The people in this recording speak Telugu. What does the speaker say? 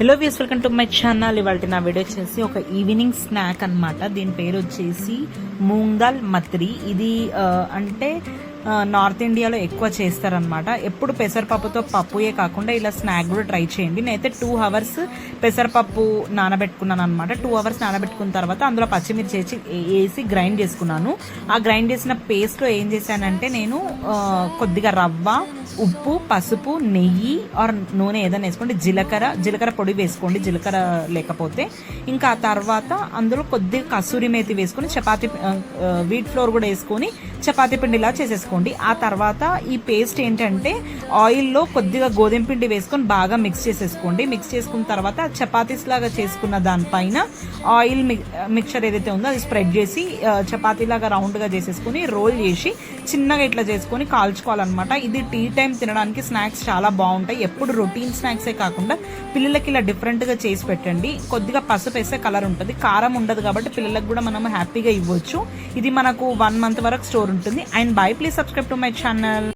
Hello views, welcome to my channel. ఇవాళ నా వీడియో వచ్చేసి ఒక ఈవినింగ్ స్నాక్ అన్నమాట. దీని పేరు వచ్చేసి మూంగ్ దాల్ మత్రి. ఇది అంటే నార్త్ ఇండియాలో ఎక్కువ చేస్తారనమాట. ఎప్పుడు పెసరపప్పుతో పప్పుయే కాకుండా ఇలా స్నాక్ కూడా ట్రై చేయండి. నేనైతే 2 hours పెసరపప్పు నానబెట్టుకున్నాను అనమాట. 2 hours నానబెట్టుకున్న తర్వాత అందులో పచ్చిమిర్చి వేసి గ్రైండ్ చేసుకున్నాను. ఆ గ్రైండ్ చేసిన పేస్ట్లో ఏం చేశానంటే నేను కొద్దిగా రవ్వ, ఉప్పు, పసుపు, నెయ్యి ఆర్ నూనె ఏదైనా వేసుకోండి, జీలకర్ర పొడి వేసుకోండి జీలకర్ర లేకపోతే. ఇంకా ఆ తర్వాత అందులో కొద్దిగా కసూరి మేతి వేసుకొని వీట్ ఫ్లోర్ కూడా వేసుకొని చపాతీ పిండిలా చేసేసుకోండి. ఆ తర్వాత ఈ పేస్ట్ ఏంటంటే ఆయిల్లో కొద్దిగా గోధుమ పిండి వేసుకొని బాగా మిక్స్ చేసేసుకోండి. మిక్స్ చేసుకున్న తర్వాత చపాతీస్ లాగా చేసుకున్న దానిపైన ఆయిల్ మిక్చర్ ఏదైతే ఉందో అది స్ప్రెడ్ చేసి చపాతీలాగా రౌండ్గా చేసేసుకొని రోల్ చేసి చిన్నగా ఇట్లా చేసుకొని కాల్చుకోవాలన్నమాట. ఇది టీ టైం తినడానికి స్నాక్స్ చాలా బాగుంటాయి. ఎప్పుడు రొటీన్ స్నాక్సే కాకుండా పిల్లలకి ఇలా డిఫరెంట్గా చేసి పెట్టండి. కొద్దిగా పసుపు వేస్తే కలర్ ఉంటుంది, కారం ఉండదు కాబట్టి పిల్లలకు కూడా మనం హ్యాపీగా ఇవ్వచ్చు. ఇది మనకు 1 month వరకు స్టోర్ ఉంటుంది. And by, please subscribe to my channel.